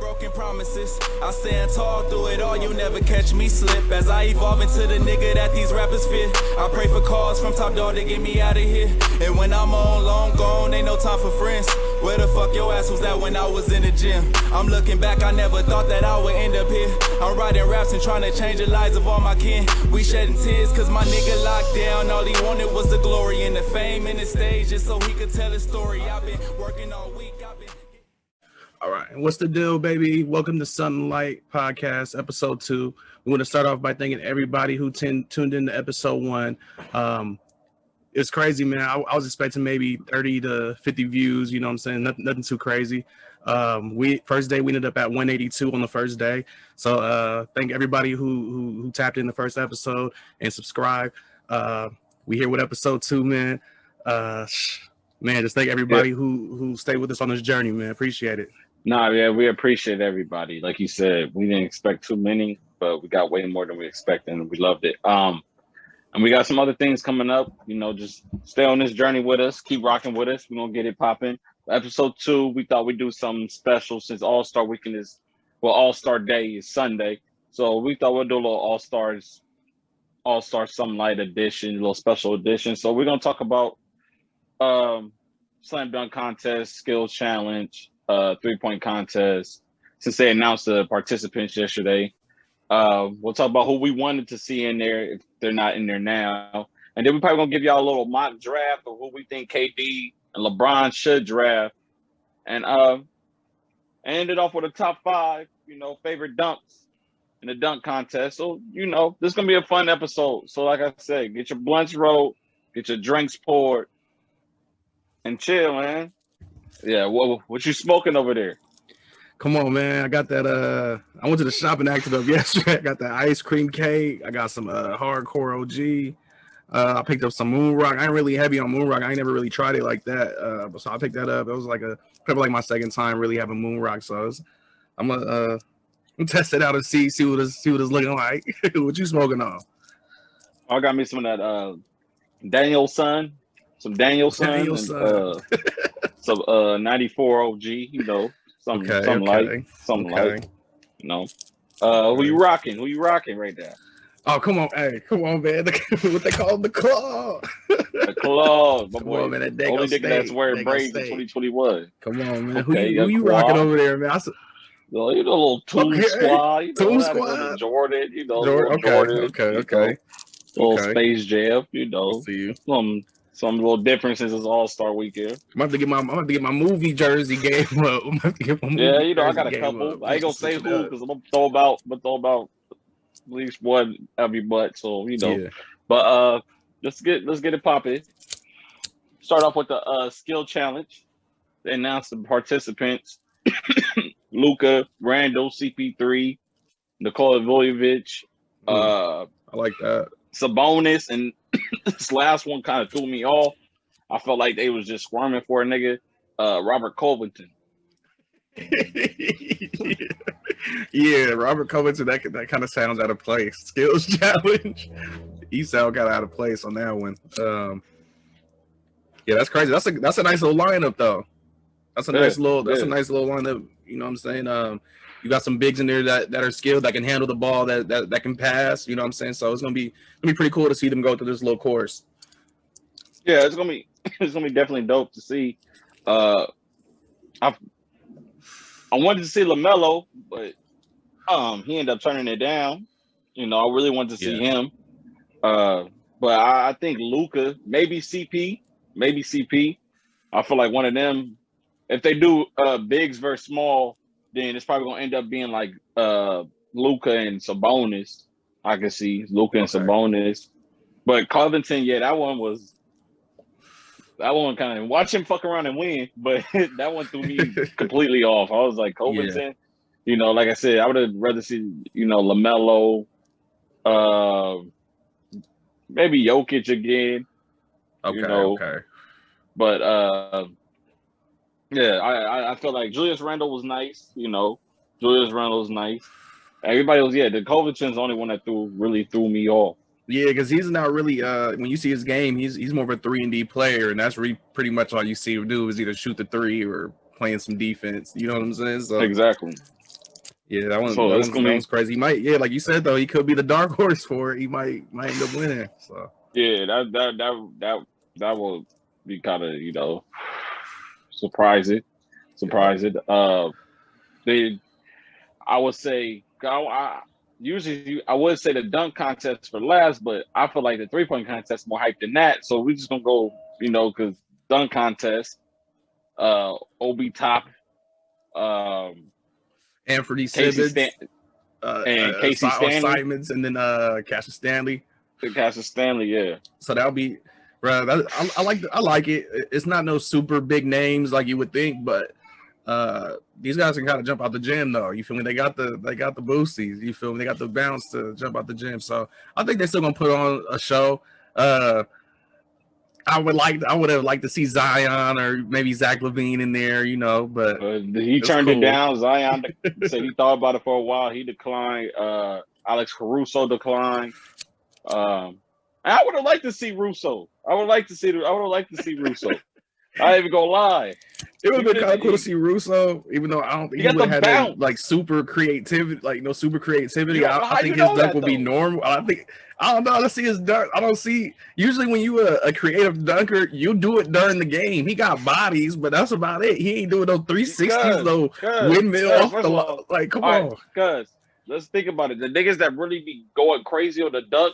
broken promises. I stand tall through it all, you never catch me slip. As I evolve into the nigga that these rappers fit. I pray for calls from top dog to get me out of here. And when I'm on long gone, ain't no time for friends. Where the fuck your ass was at when I was in the gym? I'm looking back, I never thought that I would end up here. I'm writing raps and trying to change the lives of all my kin. We shedding tears cause my nigga locked down. All he wanted was the glory and the fame and the stage just so he could tell his story. I've been working all week. All right, what's the deal, baby? Welcome to Somethin Light podcast, episode 2. We want to start off by thanking everybody who tuned in to episode 1. It's crazy, man. I was expecting maybe 30 to 50 views. You know what I'm saying? Nothing too crazy. First day we ended up at 182 on the first day. So thank everybody who tapped in the first episode and subscribe. We here with episode 2, man. Man, just thank everybody who stayed with us on this journey, man. Appreciate it. Nah, yeah, we appreciate everybody. Like you said, we didn't expect too many, but we got way more than we expected, and we loved it. And we got some other things coming up. You know, just stay on this journey with us. Keep rocking with us. We're gonna get it popping. Episode 2, we thought we'd do something special since All-Star Weekend All-Star Day is Sunday. So we thought we'd do a little All-Star Somethin Light edition, a little special edition. So we're gonna talk about slam dunk contest, skill challenge, 3-point contest, since they announced the participants yesterday. We'll talk about who we wanted to see in there if they're not in there now. And then we're probably going to give y'all a little mock draft of who we think KD and LeBron should draft. And end it off with a top 5, favorite dunks in the dunk contest. So, this is going to be a fun episode. So like I said, get your blunts rolled, get your drinks poured, and chill, man. Yeah, what you smoking over there? Come on, man. I got that. I went to the shop and acted up yesterday. I got that ice cream cake. I got some hardcore OG. I picked up some Moon Rock. I ain't really heavy on Moon Rock. I ain't never really tried it like that. So I picked that up. It was probably my second time really having Moon Rock. So I'm gonna test it out and see what it's looking like. What you smoking on? I got me some of that Danielson. Some Danielson. And, some 94 OG, something light. Who you rocking? Who you rocking right now? Oh, come on, man. What they call the claw. The claw, my boy. Come on, man. That only nigga that's wearing braids in 2021. Come on, man. Okay, who you rocking over there, man? A little Toon Squad. Toon Squad. Jordan, Jordan. Okay. Little Space Jam, See you. Some little differences is All-Star Weekend. I'm have to get my movie jersey game up. I got a couple. I ain't gonna say who because I'm gonna throw about at least one every month. So But let's get it popping. Start off with the skill challenge. They announced the participants: Luka, Randall, CP3, Nikola Vujovic. I like that. Sabonis, and this last one kind of threw me off. I felt like they was just squirming for a nigga. Robert Covington. Yeah, Robert Covington. That kind of sounds out of place. Skills challenge. He sound kind of out of place on that one. Yeah, that's crazy. That's a nice little lineup though. That's a nice little lineup. You know what I'm saying? You got some bigs in there that are skilled, that can handle the ball, that can pass. You know what I'm saying? So it's gonna be pretty cool to see them go through this little course. Yeah, it's gonna be definitely dope to see. I wanted to see LaMelo, but he ended up turning it down. I really wanted to see him. But I think Luka, maybe CP. I feel like one of them. If they do bigs versus small, then it's probably gonna end up being like Luka and Sabonis. I can see Luka and Sabonis, but Covington, that one kind of watch him fuck around and win, but that one threw me completely off. I was like Covington, like I said, I would have rather see LaMelo, maybe Jokic again. Okay. But I feel like Julius Randle was nice. Julius Randle's nice. Everybody was, the Covington's the only one that really threw me off. Yeah, because he's not really when you see his game, he's more of a 3-and-D player, and that's pretty much all you see him do is either shoot the three or playing some defense. You know what I'm saying? So exactly. Yeah, that one, So that it's one's, gonna that be one's crazy. He might, yeah, like you said though, he could be the dark horse for it. He might end up winning. So yeah, that will be kind of, you know, surprising. yeah, They I would say usually I would say the dunk contest for last, but I feel like the 3-point contest is more hype than that. So we just gonna go, you know, because dunk contest, Obi Top, um, Anthony Casey Stan Simmons, Stanley, Simons, and then Cassius Stanley. Cassius Stanley, yeah. So that'll be, bro. I like it. It's not no super big names like you would think, but these guys can kind of jump out the gym though. You feel me? They got the boosties. You feel me? They got the bounce to jump out the gym. So I think they're still gonna put on a show. I would have liked to see Zion or maybe Zach LaVine in there, you know, but He turned it down. Zion said he thought about it for a while. He declined. Alex Caruso declined. I would have liked to see Russo. I would have liked to see Russo. I ain't even gonna lie. It would have been kind of cool to see Russo, even though I don't think he would have had that like super creativity, like no super creativity. I think his dunk would be normal. I don't know. Let's see his dunk. I don't see. Usually when you a creative dunker, you do it during the game. He got bodies, but that's about it. He ain't doing those 360s, though. Windmill off the wall. Like, come on. Cuz let's think about it. The niggas that really be going crazy on the dunks,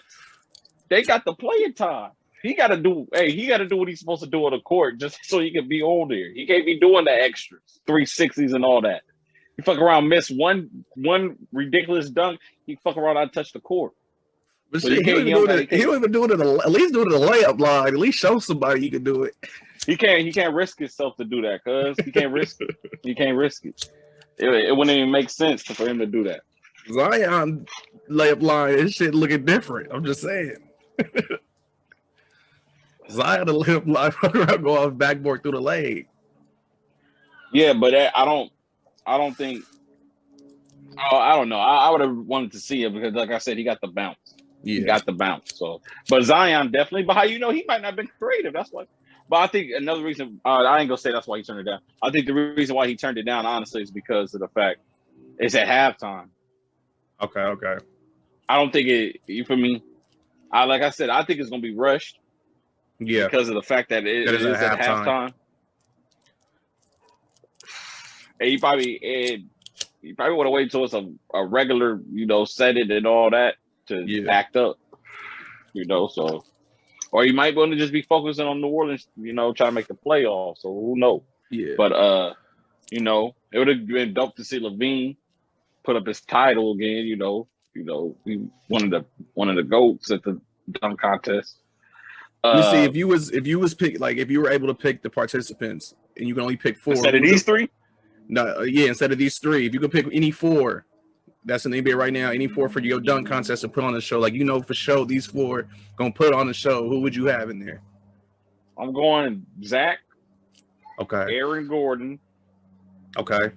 they got the playing time. He got to do what he's supposed to do on the court just so he can be on there. He can't be doing the extras, 360s and all that. He fuck around, miss one ridiculous dunk. He fuck around, I touch the court. But so shit, he don't even do it at least do it at the layup line. At least show somebody you can do it. He can't risk himself to do that, cuz he can't risk it. He can't risk it. It wouldn't even make sense for him to do that. Zion layup line, this shit looking different. I'm just saying. Zion layup line go off backboard through the leg. Yeah, but I don't think. Oh, I don't know. I would have wanted to see it because, like I said, he got the bounce. Yeah. He got the bounce. So, but Zion definitely. But how you know he might not have been creative? That's why. But I think another reason. I ain't gonna say that's why he turned it down. I think the reason why he turned it down, honestly, is because of the fact it's at halftime. Okay. I don't think it. You feel me? Like I said, I think it's gonna be rushed. Yeah. Because of the fact that it is at halftime. And he probably want to wait until it's a regular, set it and all that to act up, so, or he might want to just be focusing on New Orleans, trying to make the playoffs. So who knows? Yeah. But, it would have been dope to see LaVine put up his title again, he one of the GOATs at the dunk contest. You see, if you was pick, like if you were able to pick the participants and you can only pick 4 instead of these 3. No, instead of these 3, if you could pick any 4 that's in the NBA right now, any 4 for your dunk contest to put on the show, like for sure these 4 gonna put on the show, who would you have in there? I'm going Zach. Okay. Aaron Gordon. Okay.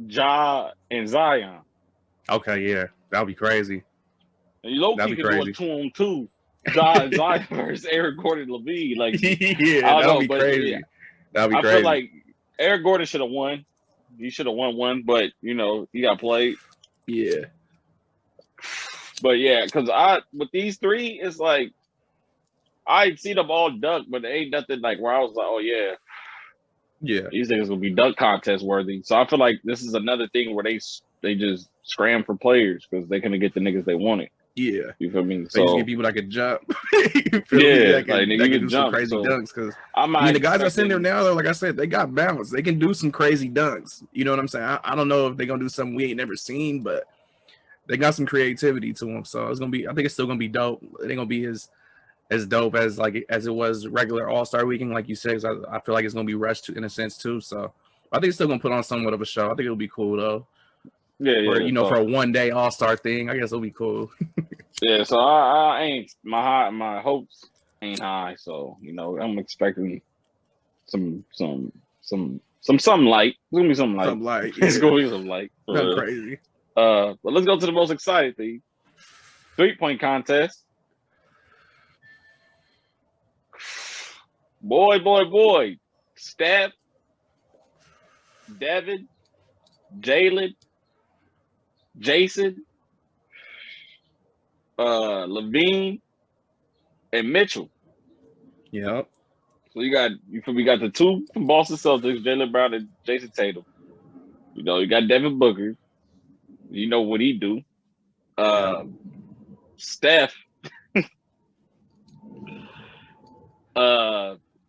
Ja and Zion. Okay, yeah, that'd be crazy. And you low-key could do a 2-on-2. Zion versus Aaron Gordon LaVine. Like, yeah, that'd be crazy. Yeah, that'd be crazy. I feel like Aaron Gordon should have won. He should have won one, but he got played. Yeah. But yeah, because with these 3, it's like I see them all dunk, but there ain't nothing like where I was like, oh yeah. Yeah. These things will be dunk contest worthy. So I feel like this is another thing where they just scram for players because they couldn't get the niggas they wanted. Yeah, you feel me? So just get people that could jump. That can do some crazy dunks. Because the guys that's in there now, though, like I said, they got balance. They can do some crazy dunks. You know what I'm saying? I don't know if they're gonna do something we ain't never seen, but they got some creativity to them. So it's gonna be. I think it's still gonna be dope. It ain't gonna be as dope as it was regular All-Star Weekend, like you said. I feel like it's gonna be rushed in a sense too. So I think it's still gonna put on somewhat of a show. I think it'll be cool though. Yeah, for a one-day All-Star thing, I guess it'll be cool. Yeah, so I ain't my hopes ain't high, so I'm expecting some light. It's gonna be some light. Some light. Yeah. It's gonna be some light. Not crazy. But let's go to the most exciting thing: 3-point contest. Boy, Steph, Devin, Jalen, Jason, Levine, and Mitchell. Yep. So we got the two from Boston Celtics, Jaylen Brown and Jason Tatum. You know, you got Devin Booker. You know what he do. Steph.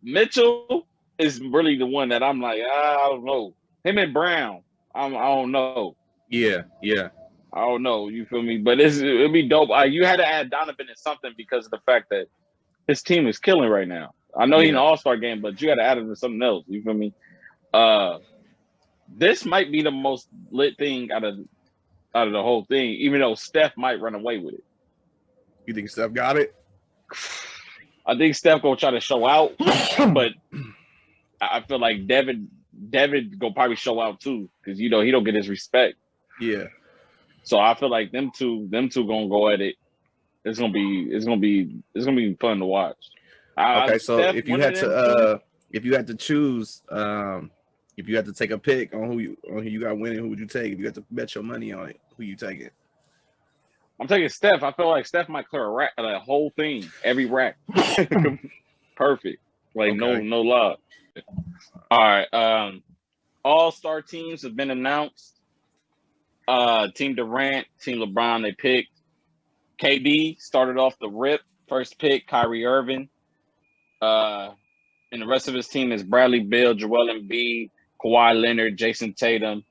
Mitchell is really the one that I'm like, I don't know. Him and Brown, I don't know. Yeah. I don't know. You feel me? But it'd be dope. You had to add Donovan in something because of the fact that his team is killing right now. I know he's in the All-Star game, but you got to add him to something else. You feel me? This might be the most lit thing out of the whole thing, even though Steph might run away with it. You think Steph got it? I think Steph gonna try to show out, but I feel like Devin gonna probably show out too, because you know he don't get his respect. Yeah. So I feel like them two gonna go at it. It's gonna be fun to watch. Okay, so Steph, if you had to choose, if you had to take a pick on who you got winning, who would you take? If you had to bet your money on it, who you taking? I'm taking Steph. I feel like Steph might clear a rack, the whole thing, every rack. Perfect. Like okay. no lie. All right. All-star teams have been announced. Team Durant, Team LeBron, they picked. KD started off the rip. First pick, Kyrie Irving. And the rest of his team is Bradley Beal, Joel Embiid, Kawhi Leonard, Jason Tatum,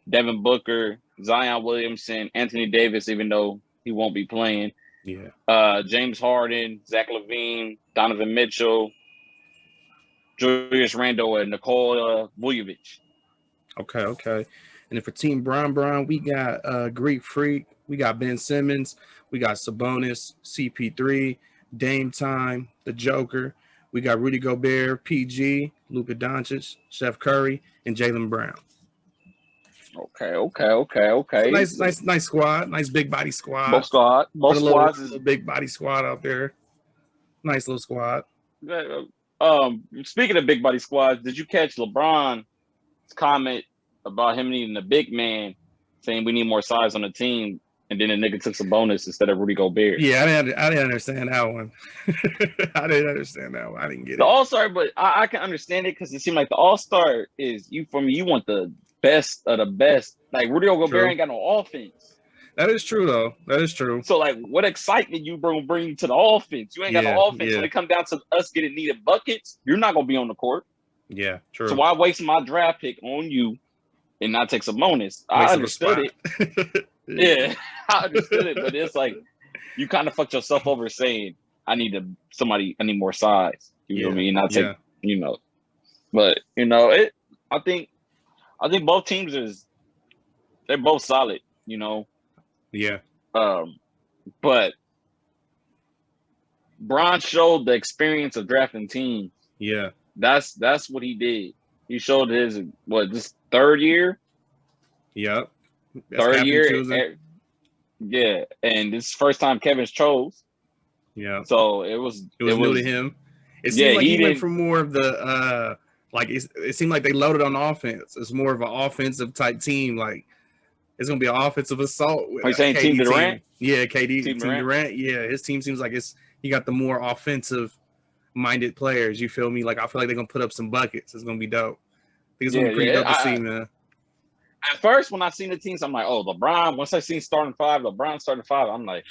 Devin Booker, Zion Williamson, Anthony Davis, even though he won't be playing. Yeah. James Harden, Zach LaVine, Donovan Mitchell, Julius Randle, and Nikola Vujovic. Okay. And then for Team Brown, we got Greek Freak, we got Ben Simmons, we got Sabonis, CP3, Dame Time, the Joker. We got Rudy Gobert, PG, Luka Doncic, Steph Curry, and Jaylen Brown. Okay. Nice squad. Nice big body squad. Both squads is a big body squad out there. Nice little squad. Speaking of big body squads, did you catch LeBron's comment about him needing a big man, saying we need more size on the team, and then the nigga took Sabonis instead of Rudy Gobert? Yeah, I didn't understand that one. I didn't understand that one. I didn't get it. The All-Star, but I can understand it because it seemed like the All-Star is you want the best of the best. Like Rudy Gobert ain't got no offense. That is true though. That is true. So like what excitement you bring to the offense? You ain't got no offense. When it comes down to us getting needed buckets, you're not gonna be on the court. Yeah, true. So why waste my draft pick on you and not take some bonus? I understood it. Yeah, I understood it, but it's like you kind of fucked yourself over saying I need more size. You know what I mean? Not take but I think both teams they're both solid, Yeah. But Bron showed the experience of drafting teams. Yeah. That's what he did. He showed this third year? Yep. Third year. Yeah. And this is first time Kevin's chose. Yeah. So it was new to him. It seemed like he went for more of the it seemed like they loaded on offense. It's more of an offensive type team. Like it's gonna be an offensive assault. Are you saying Team Durant? Yeah, KD, Team Durant. Yeah, his team seems like he got the more offensive minded players. You feel me? Like I feel like they're gonna put up some buckets. It's gonna be dope. I think it's gonna be pretty dope to see, man. At first, when I seen the teams, I'm like, oh, LeBron. Once I seen LeBron starting five, I'm like,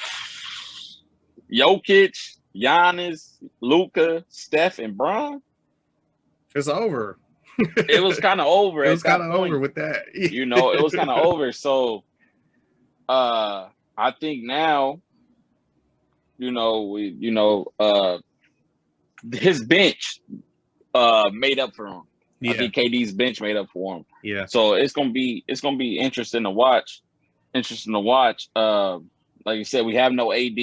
Jokic, Giannis, Luka, Steph, and Bron. It's over. It was kind of over. It was kind of over with that. It was kind of over. So, I think now, his bench, made up for him. Yeah. I think KD's bench made up for him. Yeah. So it's gonna be interesting to watch. Like you said, we have no AD.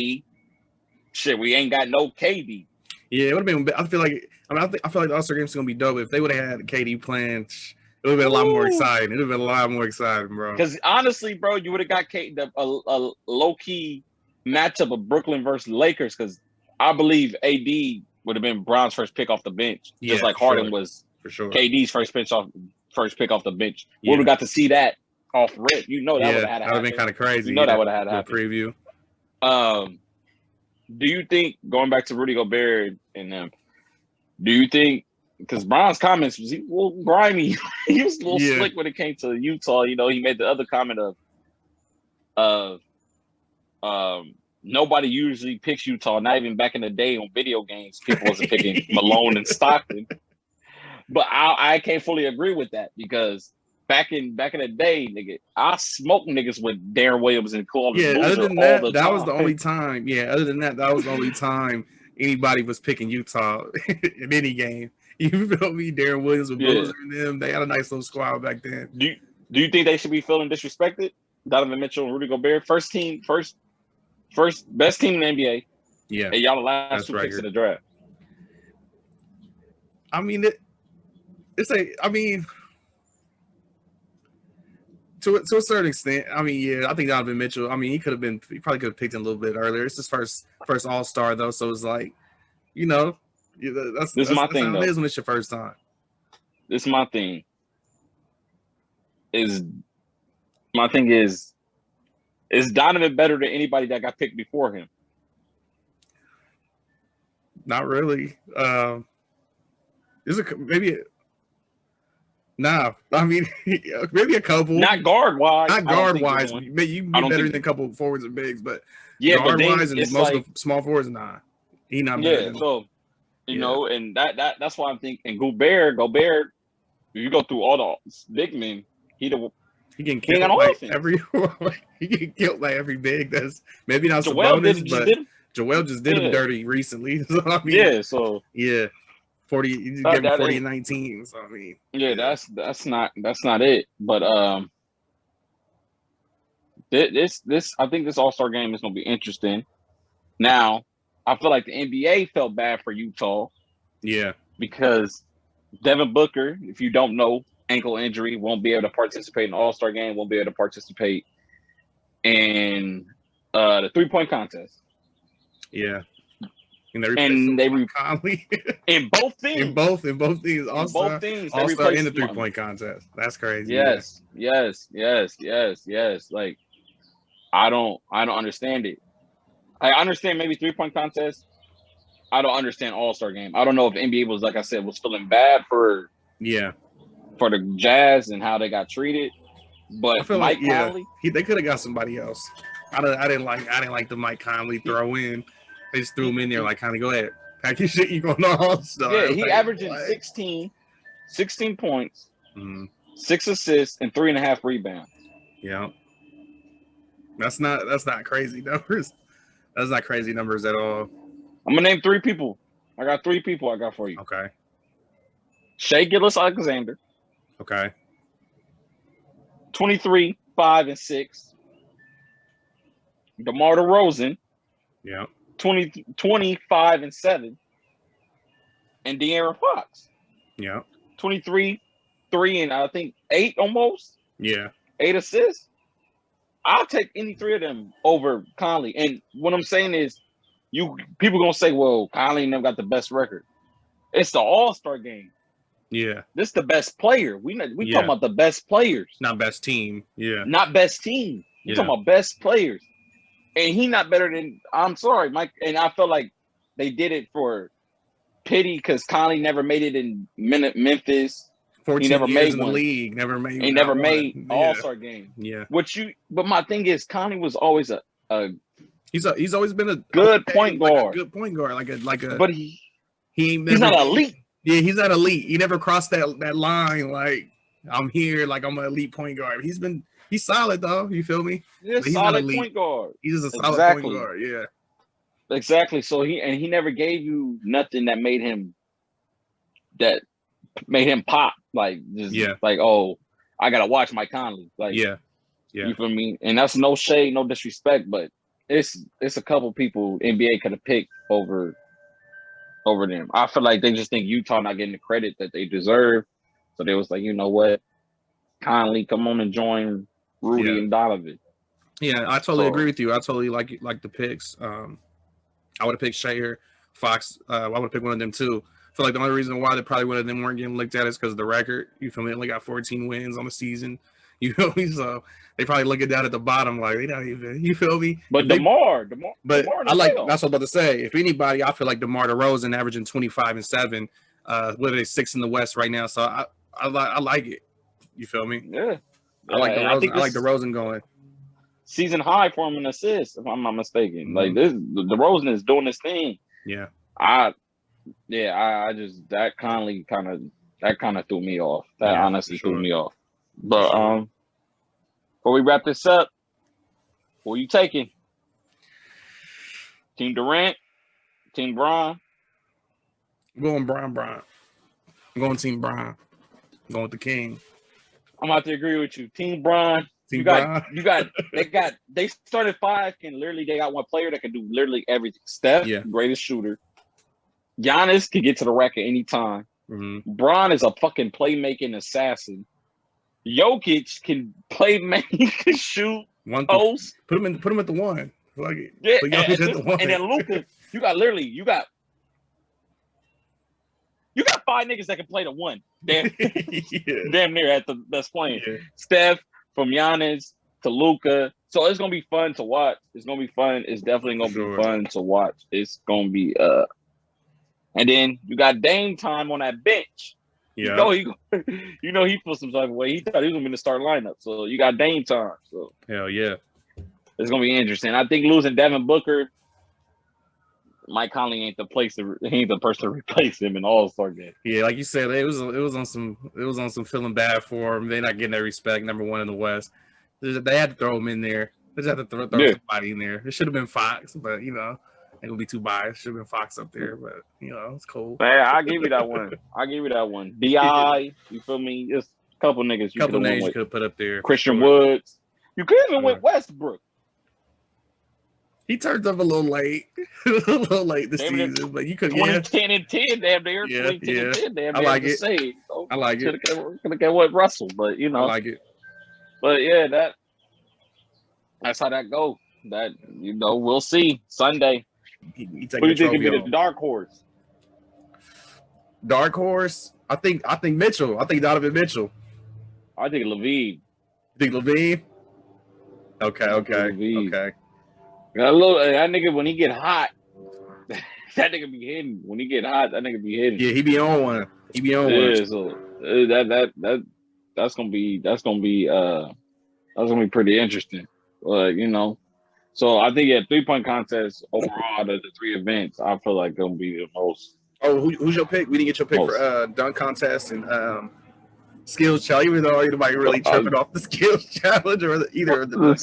Shit, we ain't got no KD. Yeah, it would have been. I feel like the All-Star game's gonna be dope. If they would have had KD playing, it would have been a lot more exciting. It would have been a lot more exciting, bro. Because honestly, bro, you would have got a low-key matchup of Brooklyn versus Lakers. Because I believe AD would have been Bron's first pick off the bench, just like Harden was for sure. KD's first pick off the bench. We would have got to see that off rip. You know that would have had to that would have been happen. kind of crazy. You know that would have had to happen. Preview. Do you think, going back to Rudy Gobert and them, do you think, because Bron's comments was a little grimy, he was a little slick when it came to Utah. You know, he made the other comment of nobody usually picks Utah. Not even back in the day on video games, people wasn't picking Malone and Stockton. But I can't fully agree with that, because back in the day, nigga, I smoked niggas with Darren Williams and Claude. Yeah, other than that, that was the only time. Yeah, other than that, that was the only time anybody was picking Utah in any game. You feel me? Darren Williams with Boozer and them. They had a nice little squad back then. Do you think they should be feeling disrespected? Donovan Mitchell and Rudy Gobert, best team in the NBA. Yeah, and y'all the last two picks in the draft. I mean, to a certain extent, I mean, yeah, I think Donovan Mitchell. I mean, he probably could have picked him a little bit earlier. It's his first All-Star though, so it's like, you know, that's my thing. It is when it's your first time. This is my thing. Is Donovan better than anybody that got picked before him? Not really. Is it maybe? Nah, I mean, maybe a couple. Not guard wise. Not guard wise. You can be better than a couple of forwards and bigs, but guard wise and most of small forwards, nah. He not better than so you know, and that's why I'm thinking Gobert, if you go through all the big men, he getting killed like he getting killed by every big. That's maybe not Sabonis, but Joel just did him dirty recently. So, I mean, 40, you gave him 40 and 19. So I mean, that's not it. But this I think this All-Star game is gonna be interesting. Now, I feel like the NBA felt bad for Utah. Yeah, because Devin Booker, if you don't know, ankle injury, won't be able to participate in the All-Star game, won't be able to participate in the 3-point contest. Yeah. And they Conley in both things. In both things. All-Star in the 3-point contest. That's crazy. Yes. Like I don't understand it. I understand maybe 3-point contest. I don't understand All-Star game. I don't know if NBA was, like I said, was feeling bad for the Jazz and how they got treated. But Mike Conley, they could have got somebody else. I didn't like the Mike Conley throw in. They just threw him in there like, Conley, go ahead, pack your shit. You going to All-Star? Yeah, he averaging 16 points, 6 assists, and 3.5 rebounds. Yeah, that's not crazy numbers. That's not crazy numbers at all. I'm gonna name 3 people. I got 3 people I got for you. Okay. Shai Gilgeous-Alexander. Okay. 23, 5, and 6. DeMar DeRozan. Yeah. 25 and 7. And De'Aaron Fox. Yeah. 23, 3, and I think 8 almost. Yeah. 8 assists. I'll take any 3 of them over Conley. And what I'm saying is, people gonna say, well, Conley never got the best record. It's the All-Star game. Yeah. This is the best player. We talking about the best players. Not best team. Yeah. Not best team. You talking about best players. And he not better than, I'm sorry, Mike. And I felt like they did it for pity because Conley never made it in Memphis. 14 he never years made in one. The league. Never made. He never made All-Star game. Yeah. But my thing is, Conley was always a He's always been a good point guard. Like a good point guard. Like a. But he ain't he's not elite. Yeah, he's not elite. He never crossed that line. Like I'm here. Like I'm an elite point guard. He's solid though. You feel me? He's solid point guard. He's just a solid point guard. Yeah. Exactly. So he never gave you nothing that made him pop. Like like, oh, I gotta watch Mike Conley. Like yeah. You feel me? And that's no shade, no disrespect, but it's a couple people NBA could have picked over them. I feel like they just think Utah not getting the credit that they deserve. So they was like, you know what? Conley, come on and join Rudy and Donovan. Yeah, I totally agree with you. I totally like the picks. I would have picked Shai, Fox. I would have picked one of them too. I feel like the only reason why they probably one of them weren't getting looked at is because of the record. You feel me? They only got 14 wins on the season. You feel me? So they probably looking down at the bottom like they not even. You feel me? But But DeMar I like that's what I'm about to say. If anybody, I feel like DeMar DeRozan averaging 25 and 7. What are they 6 in the West right now? So I like it. You feel me? Yeah. I like I think DeRozan going. season high for him in assists, if I'm not mistaken. Mm-hmm. Like this, DeRozan is doing this thing. Yeah. I just that kind of threw me off. That honestly threw me off. But before we wrap this up, who are you taking? Team Durant, Team Bron. I'm going Bron. I'm going Team Bron. I'm going with the King. I'm about to agree with you. Team Bron. Team Bron. They started 5 and literally they got one player that can do literally everything. Steph, greatest shooter. Giannis can get to the rack at any time. Mm-hmm. Bron is a fucking playmaking assassin. Jokic can play, make, can shoot, post. Put him at the one. Like it. Yeah, and then Luka, you got 5 niggas that can play the one. Damn near that's playing. Yeah. Steph, from Giannis to Luka. So it's gonna be fun to watch. It's gonna be fun. It's definitely gonna be fun to watch. It's gonna be and then you got Dame time on that bench. Yeah. You know he put some type of way. He thought he was gonna be in the start lineup. So you got Dame time. So hell yeah. It's gonna be interesting. I think losing Devin Booker, Mike Conley ain't the person to replace him in All-Star game. Yeah, like you said, it was on some feeling bad for him. They're not getting that respect. Number one in the West. They had to throw him in there. They just had to throw somebody in there. It should have been Fox, but you know, ain't gonna be too biased. Should have been Fox up there, but you know, it's cool. Man, I'll give you that one. BI, you feel me? Just a couple niggas. Couple names you could have put up there. Christian Woods. You could even went Westbrook. He turned up a little late this season, but you could 2010 and 10 damn near. 2010 and 10 damn near. I like it. I like it. Could have got what Russell, but you know. I like it. But yeah, that's how that goes. That we'll see Sunday. Who do you think could be the dark horse? Dark horse? I think Mitchell. I think Donovan Mitchell. I think LaVine. You think LaVine? Okay. That nigga, when he get hot, that nigga be hitting. When he get hot, that nigga be hitting. Yeah, he be on one. Yeah, so that's gonna be pretty interesting. So I think 3-point contest overall, the 3 events, I feel like gonna be the most. Oh, who's your pick? We didn't get your pick for dunk contest and skills challenge. Even though anybody really tripping off the skills challenge or either of the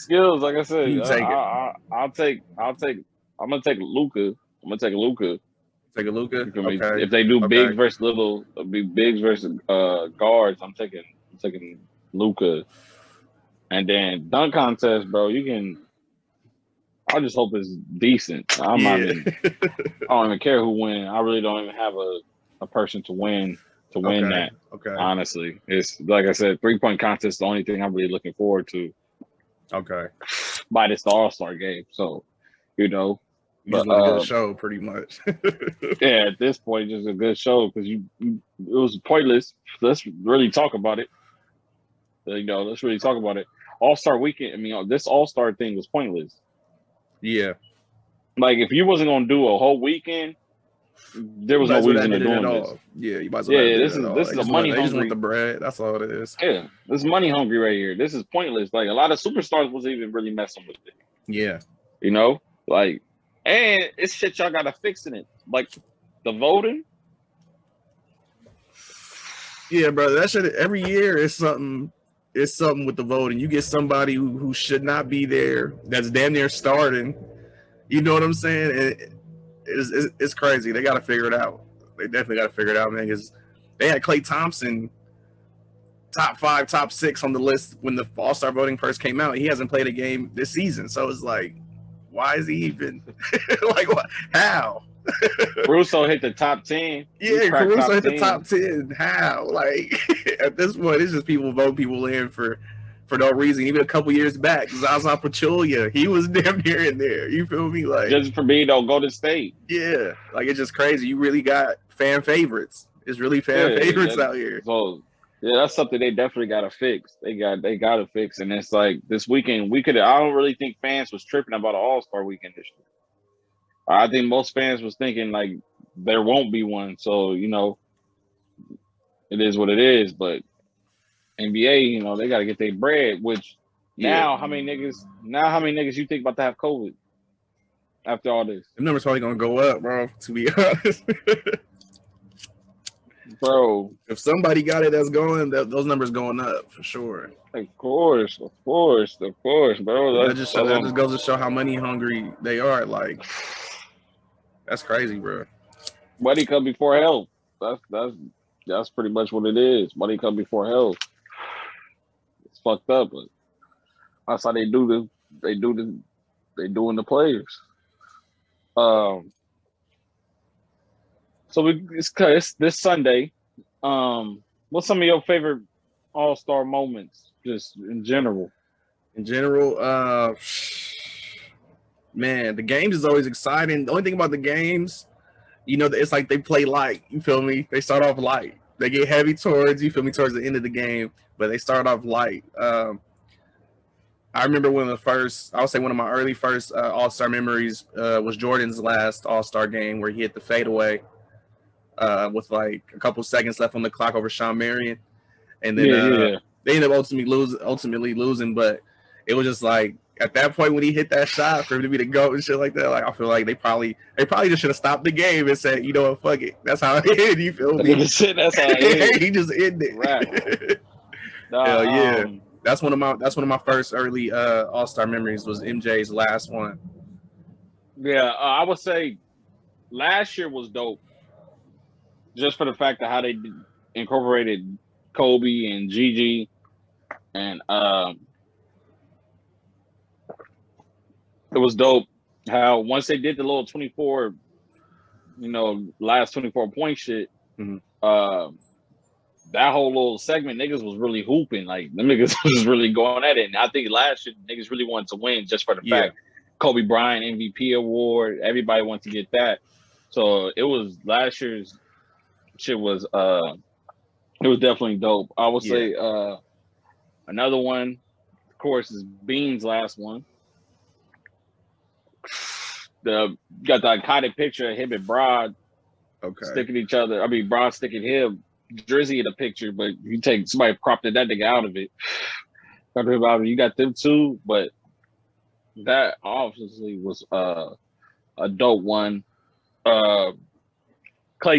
skills. Like I said, you take it. I'm gonna take Luka. Take a Luka. Okay. If they do big versus little, bigs versus guards, I'm taking Luka. And then dunk contest, bro. I just hope it's decent. I don't even care who wins. I really don't even have a person to win that. Okay. Honestly, it's like I said, 3-point contest is the only thing I'm really looking forward to. Okay. By this All-Star game, so just want a good show, pretty much. Yeah, at this point, just a good show because it was pointless. Let's really talk about it. Let's really talk about it. All-Star weekend. I mean, this All-Star thing was pointless. Yeah. Like if you wasn't gonna do a whole weekend, there was no reason to do this. Yeah, you might as well. Yeah, this is a money hungry. They just want the bread. That's all it is. Yeah, this is money hungry right here. This is pointless. Like a lot of superstars wasn't even really messing with it. Yeah. And it's shit y'all gotta fix in it. Like the voting. Yeah, brother. That shit every year is something. It's something with the voting. You get somebody who should not be there. That's damn near starting. You know what I'm saying? It's crazy. They got to figure it out. They definitely got to figure it out, man. Because they had Klay Thompson top 5, top 6 on the list when the All-Star voting first came out. He hasn't played a game this season, so it's like, why is he even like what? How? Caruso hit the top 10. Yeah, Caruso hit the top 10. How? Like at this point, it's just people vote people in for no reason. Even a couple years back, Zaza Pachulia, he was damn near in there. You feel me? Like just for me, don't go to state. Yeah, like it's just crazy. You really got fan favorites. It's really fan favorites out here. So Yeah, that's something they definitely gotta fix. They gotta fix. And it's like this weekend, I don't really think fans was tripping about an All-Star weekend this year. I think most fans was thinking like there won't be one. So, it is what it is. But NBA, they gotta get their bread, which Yeah, how many niggas you think about to have COVID after all this? the number's probably gonna go up, bro. To be honest, Bro, if somebody got it that's going, those numbers going up for sure. of course, bro. That just goes to show how money hungry they are. Like that's crazy, bro. Money come before health. That's pretty much what it is. Money come before health. It's fucked up, but that's how they doing the players. So it's this Sunday. What's some of your favorite All-Star moments, just in general? In general, man, the games is always exciting. The only thing about the games, it's like they play light. You feel me? They start off light. They get heavy towards the end of the game, but they start off light. I remember one of my early first All-Star memories was Jordan's last All-Star game where he hit the fadeaway with like a couple seconds left on the clock over Sean Marion, and then they ended up ultimately losing. But it was just like at that point when he hit that shot for him to be the GOAT and shit like that, like I feel like they probably just should have stopped the game and said, you know what, fuck it, that's how it ended. You feel me? That's how it is. He just ended. Right. Hell yeah. That's one of my first early All-Star memories was MJ's last one. Yeah, I would say last year was dope, just for the fact of how they incorporated Kobe and Gigi, and it was dope how once they did the little 24, last 24 point shit, that whole little segment, niggas was really hooping. Like, them niggas was really going at it. And I think last year, niggas really wanted to win just for the fact Kobe Bryant MVP award. Everybody wanted to get that. So it was last year's shit was it was definitely dope. I would say another one, of course, is Bean's last one. Got the iconic picture of him and Broad sticking each other. I mean, Broad sticking him. Drizzy in the picture, but you take somebody cropped that nigga out of it. You got them too, but that obviously was a dope one. Klay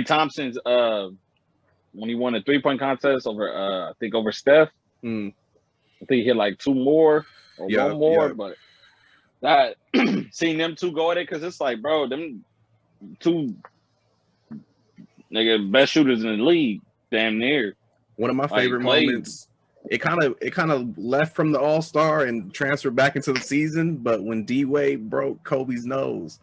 Thompson's when he won a 3-point contest over I think over Steph. I think he hit like two more or one more, but that seeing them two go at it, because it's like, bro, them two nigga best shooters in the league. Damn near. One of my favorite moments. It kind of left from the All-Star and transferred back into the season. But when D-Wade broke Kobe's nose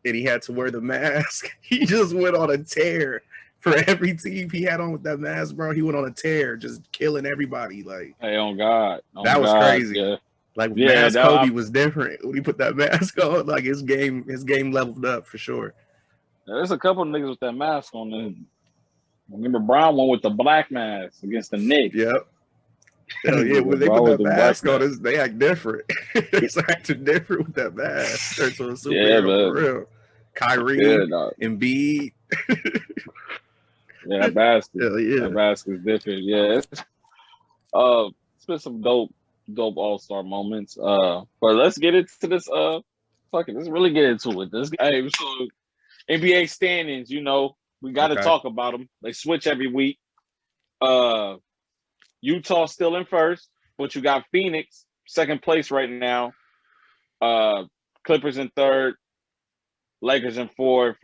and he had to wear the mask, he just went on a tear for every team he had on with that mask, bro. He went on a tear, just killing everybody. Like, hey, on God, that was crazy. Yeah. Like, mask Kobe was different when he put that mask on. Like, his game leveled up for sure. There's a couple of niggas with that mask on there. I remember Brown one with the black mask against the Knicks. Yep. Hell yeah, when they put that mask on, they act different. It's acting different with that mask. Turns to a superhero for real. Kyrie, Embiid. That basket. Hell yeah. That basket's different. Yeah. It's been some dope All-Star moments. But let's get into this. Let's really get into it. So NBA standings, we got to talk about them. They switch every week. Utah still in first, but you got Phoenix second place right now. Clippers in third, Lakers in fourth,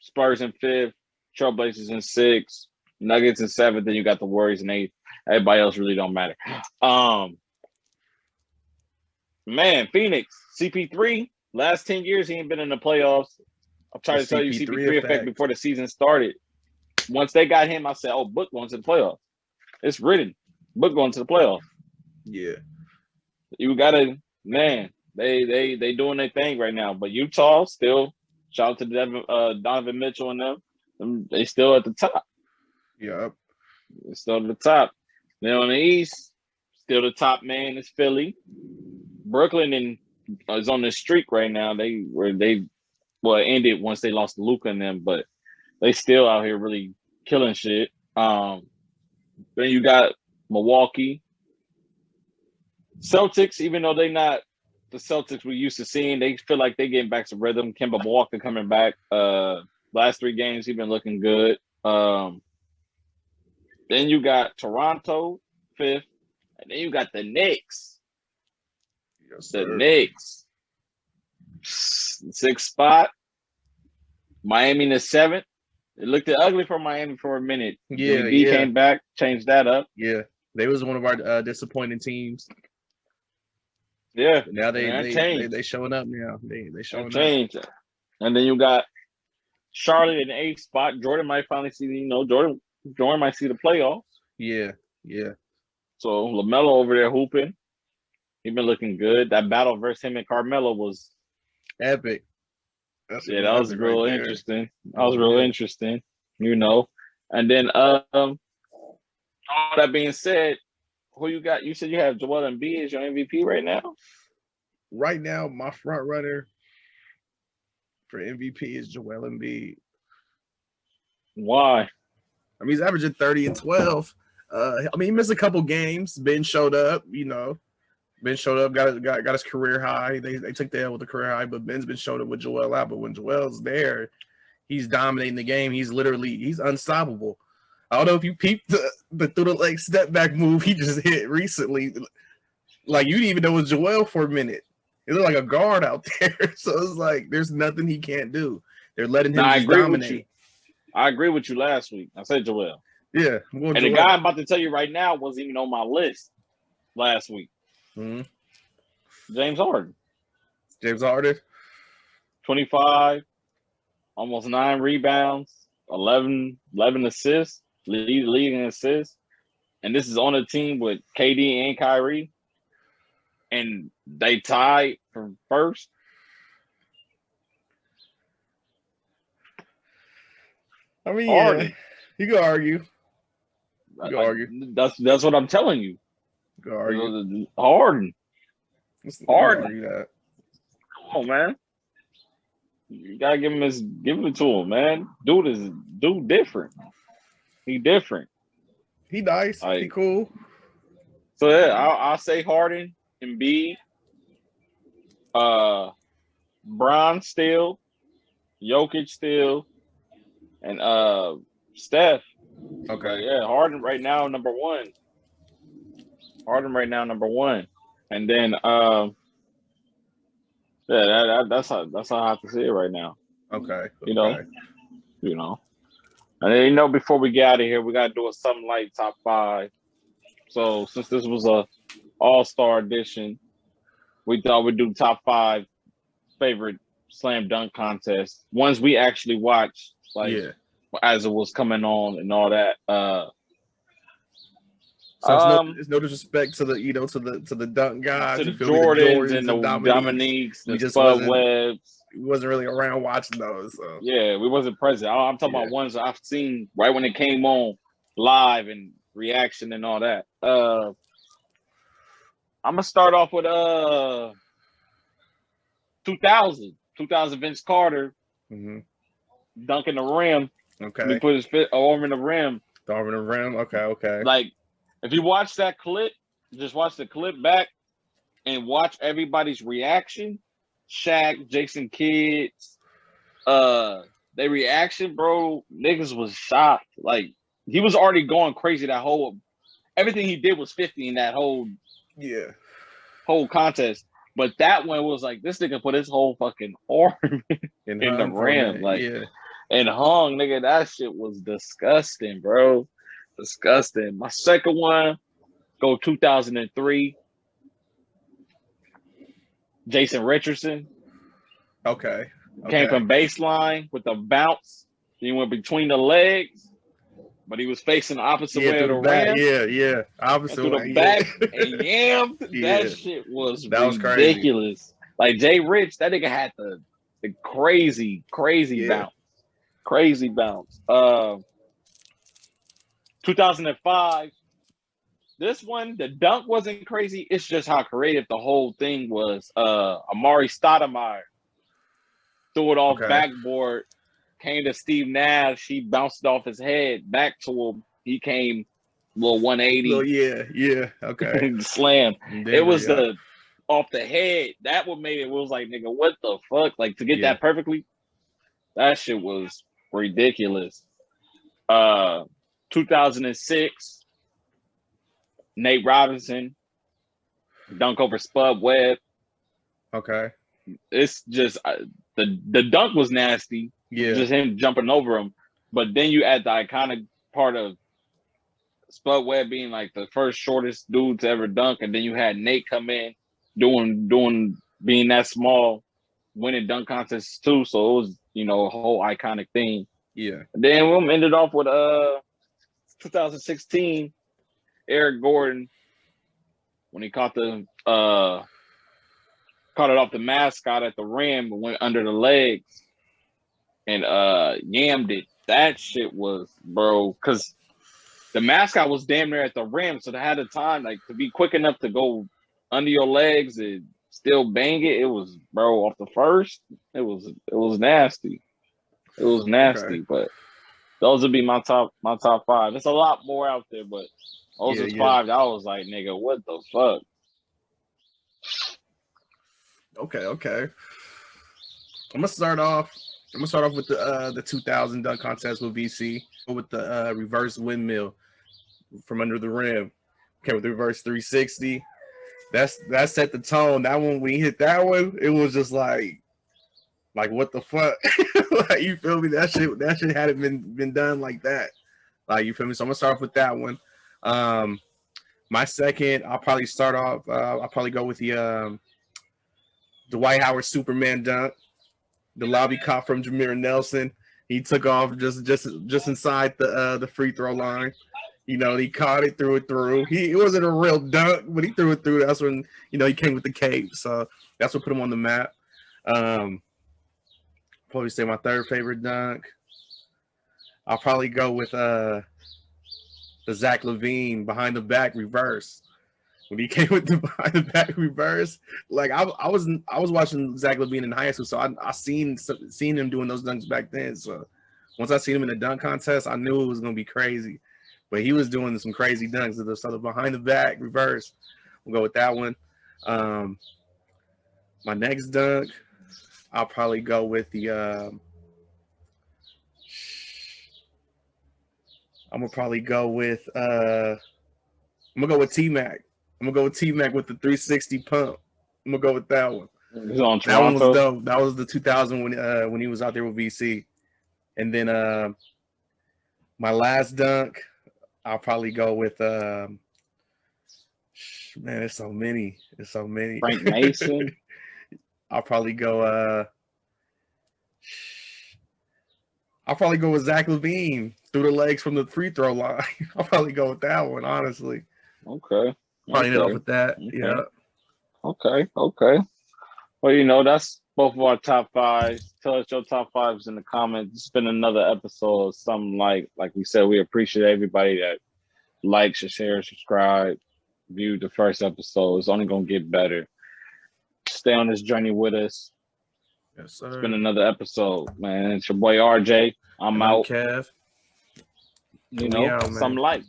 Spurs in fifth, Trailblazers in sixth, Nuggets in seventh. Then you got the Warriors in eighth. Everybody else really don't matter. Man, Phoenix, CP3, last 10 years he ain't been in the playoffs. I'm trying to tell you CP3 effect before the season started. Once they got him, I said, oh, Book going to the playoffs. It's written. Book going to the playoffs. Yeah. You got to, man, they doing their thing right now. But Utah still, shout out to Donovan Mitchell and them, they still at the top. Yep. It's still the top. Then on the East, still the top man is Philly. Brooklyn is on the streak right now. They ended once they lost to Luka and them, but they still out here really killing shit. Then you got Milwaukee. Celtics, even though they're not the Celtics we used to seeing, they feel like they getting back to rhythm. Kemba Walker coming back. Last 3 games, he's been looking good. Then you got Toronto, 5th. And then you got the Knicks. Yes, The sir. Knicks. 6th spot. Miami in the 7th. It looked ugly for Miami for a minute. Yeah, JD came back, changed that up. Yeah, they was one of our disappointing teams. Yeah. Now they changed. they showing up now. They showing up. Changed. And then you got Charlotte in the 8th spot. Jordan might finally see, Jordan might see the playoffs. Yeah. So LaMelo over there hooping. He been looking good. That battle versus him and Carmelo was Epic. that was real interesting. That was real interesting, And then all that being said, who you got? You said you have Joel Embiid as your MVP right now? Right now, my front runner for MVP is Joel Embiid. Why? I mean, he's averaging 30 and 12. He missed a couple games. Ben showed up, Ben showed up, got his career high. They took the L with the career high, but Ben's been showing up with Joel out. But when Joel's there, he's dominating the game. He's unstoppable. I don't know if you peeped the through the leg step back move he just hit recently. Like, you didn't even know it was Joel for a minute. He looked like a guard out there. So it's like there's nothing he can't do. They're letting him just dominate. I agree with you last week. I said Joel. Yeah. And the guy I'm about to tell you right now wasn't even on my list last week. Mm-hmm. James Harden. 25, almost 9 rebounds, 11 assists, leading assists. And this is on a team with KD and Kyrie. And they tied for first. I mean, Harden. You can argue. That's what I'm telling you. You can argue. Harden. Argue that. Come on, man. You gotta give it to him, man. Dude different. He different. He nice. He cool. So yeah, I'll say Harden, Embiid, Bron still, Jokic still, and Steph. Okay. Yeah, Harden right now number 1. And then that's how I have to see it right now. Okay. And then before we get out of here, we gotta do a Somethin Light top 5. So since this was a all-star edition, we thought we'd do top 5 favorite slam dunk contests. Ones we actually watched, as it was coming on and all that. So it's no disrespect to the to the dunk guys, to the Jordans and the Dominiques, the Spud Webbs. We wasn't really around watching those. So. Yeah, we wasn't present. I'm talking about ones I've seen right when it came on live and reaction and all that. I'm gonna start off with 2000 Vince Carter dunking the rim. Okay, he put his arm in the rim. Okay. Like, if you watch that clip, just watch the clip back and watch everybody's reaction. Shaq, Jason Kidd, their reaction, bro. Niggas was shocked. Like, he was already going crazy everything he did was 50 in that whole contest. But that one was like, this nigga put his whole fucking arm in the rim. And hung, nigga. That shit was disgusting, bro. Disgusting. My second one, go 2003. Jason Richardson. Okay. Came from baseline with a bounce. He went between the legs, but he was facing the opposite way of the rim. Yeah. Opposite way. Through the back and yammed. That shit was ridiculous. Like, Jay Rich, that nigga had the crazy bounce. Crazy bounce. 2005. This one, the dunk wasn't crazy. It's just how creative the whole thing was. Amari Stoudemire threw it off backboard, came to Steve Nash. He bounced it off his head back to him. He came a little 180. Oh, yeah. Okay. Slam. Denver, it was the off the head. That what made it was like, nigga, what the fuck? Like to get that perfectly, that shit was ridiculous. 2006. Nate Robinson, dunk over Spud Webb. Okay. It's just the dunk was nasty. Yeah. Just him jumping over him. But then you add the iconic part of Spud Webb being like the first shortest dude to ever dunk, and then you had Nate come in being that small, winning dunk contests too. So it was, a whole iconic thing. Yeah. And then we ended off with 2016. Eric Gordon, when he caught it off the mascot at the rim and went under the legs and yammed it. That shit was, bro, because the mascot was damn near at the rim, so they had the time like to be quick enough to go under your legs and still bang it. It was, bro, off the first. It was nasty. It was nasty, but those would be my top five. There's a lot more out there, but those are five. I was like, nigga, what the fuck? Okay. I'm gonna start off with the 2000 dunk contest with VC with the reverse windmill from under the rim. Okay, with the reverse 360. That set the tone. That one, when he hit that one, it was just like what the fuck? Like, you feel me? That shit hadn't been done like that. Like, you feel me? So I'm gonna start off with that one. My second, I'll probably start off. I'll probably go with the Dwight Howard Superman dunk, the lobby cop from Jameer Nelson. He took off just inside the free throw line. He caught it, threw it through. It wasn't a real dunk, but he threw it through. That's when he came with the cape. So that's what put him on the map. Probably say my third favorite dunk. I'll probably go with the Zach LaVine behind the back reverse. When he came with the behind the back reverse, like I was watching Zach LaVine in high school, so I seen him doing those dunks back then. So once I seen him in a dunk contest, I knew it was gonna be crazy. But he was doing some crazy dunks. So the behind the back reverse, we'll go with that one. My next dunk, I'll probably go with the. I'm gonna probably go with. I'm gonna go with T-Mac. I'm gonna go with T-Mac with the 360 pump. I'm gonna go with that one. That one was dope. That was the 2000 when he was out there with VC. And then my last dunk, I'll probably go with man, there's so many. Frank Mason. I'll probably go with Zach LaVine through the legs from the free throw line. I'll probably go with that one, honestly. Okay. Probably end up with that. Okay. Yeah. Okay. Well, that's both of our top fives. Tell us your top fives in the comments. It's been another episode of Somethin Light. Like we said, we appreciate everybody that likes, share, subscribe, viewed the first episode. It's only gonna get better. Stay on this journey with us. Yes, sir. It's been another episode, man. It's your boy RJ. I'm out. Kev. Somethin Light.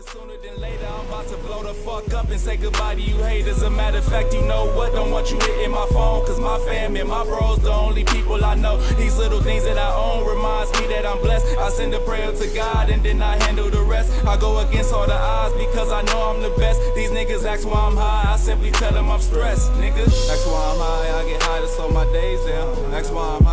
Sooner than later, I'm about to blow the fuck up and say goodbye to you haters. A matter of fact, you know what? Don't want you hitting my phone, cause my fam and my bros the only people I know. These little things that I own reminds me that I'm blessed. I send a prayer to God and then I handle the rest. I go against all the odds because I know I'm the best. These niggas ask why I'm high, I simply tell them I'm stressed. Niggas ask why I'm high, I get high to slow my days down. Ask why I'm high.